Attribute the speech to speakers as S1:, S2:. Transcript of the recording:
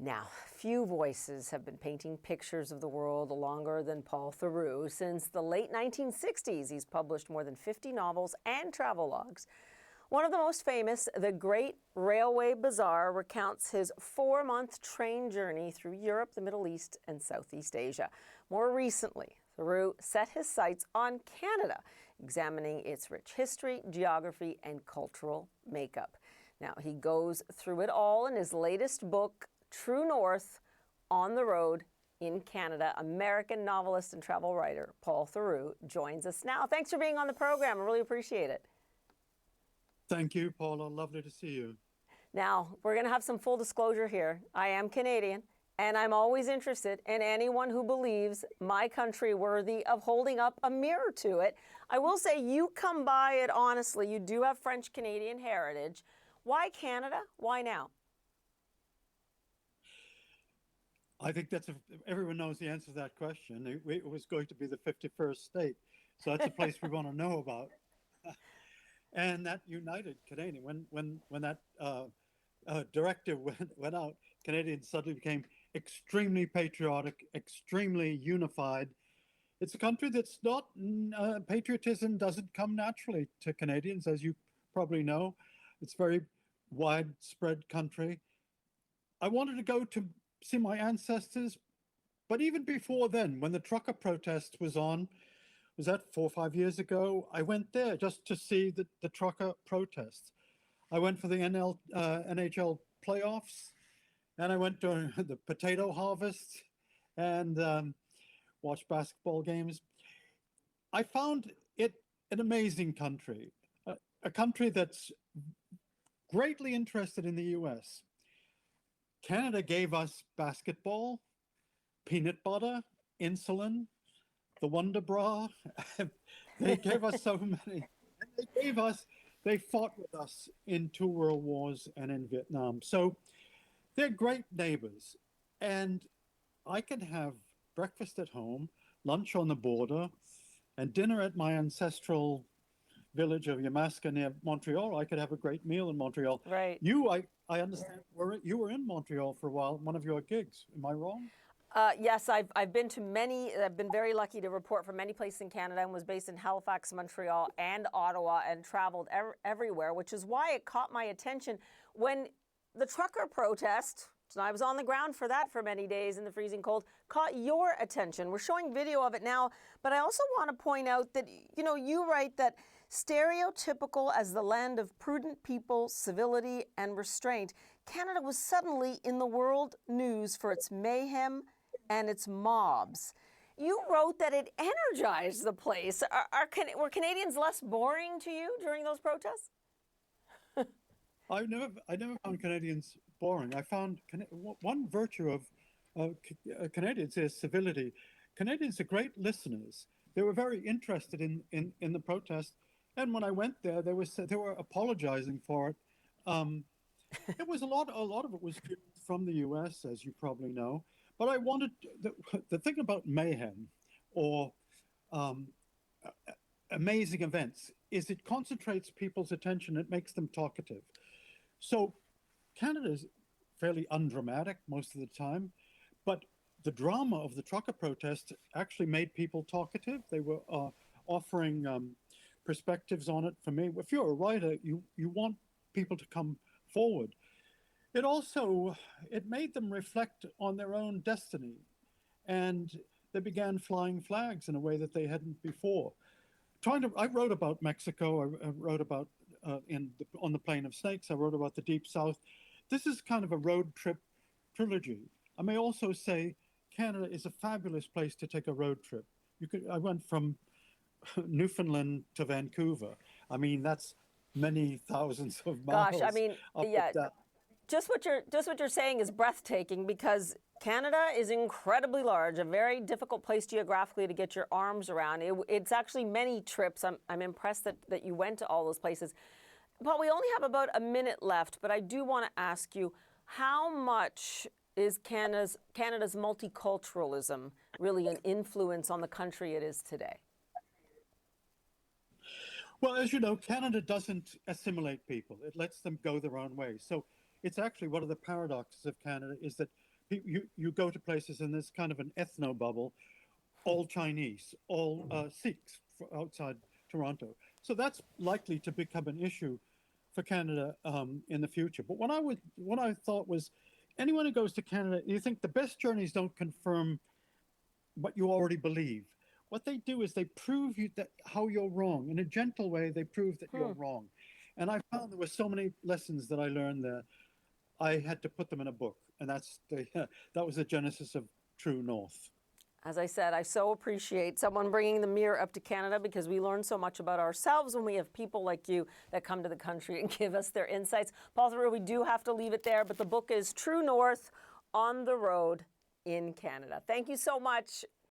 S1: Now, few voices have been painting pictures of the world longer than Paul Theroux. Since the late 1960s, he's published more than 50 novels and travelogues. One of the most famous, The Great Railway Bazaar, recounts his 4-month train journey through Europe, the Middle East, and Southeast Asia. More recently, Theroux set his sights on Canada, examining its rich history, geography, and cultural makeup. Now, he goes through it all in his latest book, True North, On the Road in Canada. American novelist and travel writer Paul Theroux joins us now. Thanks for being on the program. I really appreciate it.
S2: Thank you, Paula. Lovely to see you.
S1: Now, we're going to have some full disclosure here. I am Canadian, and I'm always interested in anyone who believes my country worthy of holding up a mirror to it. I will say you come by it honestly. You do have French-Canadian heritage. Why Canada? Why now?
S2: I think everyone knows the answer to that question. It was going to be the 51st state. So that's a place we want to know about. And that united Canadian. When that directive went out, Canadians suddenly became extremely patriotic, extremely unified. It's a country that's not, patriotism doesn't come naturally to Canadians, as you probably know. It's a very widespread country. I wanted to go to see my ancestors, but even before then, when the trucker protest was on, was that 4 or 5 years ago? I went there just to see the trucker protests. I went for the NHL playoffs, and I went during the potato harvest and watched basketball games. I found it an amazing country, a country that's greatly interested in the US. Canada gave us basketball, peanut butter, insulin, the Wonder Bra. They gave us so many. And they fought with us in 2 world wars and in Vietnam. So they're great neighbors. And I can have breakfast at home, lunch on the border, and dinner at my ancestral village of Yamaska near Montreal. I could have a great meal in Montreal.
S1: Right.
S2: I understand you were in Montreal for a while, one of your gigs. Am I wrong?
S1: Yes, I've been to many. I've been very lucky to report from many places in Canada and was based in Halifax, Montreal, and Ottawa, and traveled everywhere, which is why it caught my attention when the trucker protest. So I was on the ground for that for many days in the freezing cold, caught your attention. We're showing video of it now, but I also want to point out that, you write that stereotypical as the land of prudent people, civility, and restraint, Canada was suddenly in the world news for its mayhem and its mobs. You wrote that it energized the place. Were Canadians less boring to you during those protests?
S2: I never found Canadians boring. I found one virtue of Canadians is civility. Canadians are great listeners. They were very interested in the protest, and when I went there, they were apologizing for it. It was a lot of it was from the U.S., as you probably know. But I wanted the thing about mayhem or amazing events is it concentrates people's attention. It makes them talkative. So Canada is fairly undramatic most of the time, but the drama of the trucker protest actually made people talkative. They were offering perspectives on it. For me, if you're a writer, you want people to come forward. It made them reflect on their own destiny, and they began flying flags in a way that they hadn't before. I wrote about Mexico. I wrote about on the Plain of Snakes. I wrote about the Deep South. This is kind of a road trip trilogy. I may also say Canada is a fabulous place to take a road trip. I went from Newfoundland to Vancouver. I mean, that's many thousands of miles.
S1: Gosh, I mean, yeah. Just what you're saying is breathtaking because Canada is incredibly large, a very difficult place geographically to get your arms around. It's actually many trips. I'm impressed that you went to all those places. Paul, we only have about a minute left, but I do want to ask you, how much is Canada's multiculturalism really an influence on the country it is today?
S2: Well, as you know, Canada doesn't assimilate people. It lets them go their own way. So it's actually one of the paradoxes of Canada is that you go to places and there's kind of an ethno bubble, all Chinese, all Sikhs outside Toronto. So that's likely to become an issue for Canada in the future. But what I thought was, anyone who goes to Canada, you think the best journeys don't confirm what you already believe. What they do is they prove you that how you're wrong in a gentle way. They prove that you're wrong, and I found there were so many lessons that I learned there. I had to put them in a book, and that was the genesis of True North.
S1: As I said, I so appreciate someone bringing the mirror up to Canada, because we learn so much about ourselves when we have people like you that come to the country and give us their insights. Paul Theroux, we do have to leave it there, but the book is True North, On the Road in Canada. Thank you so much.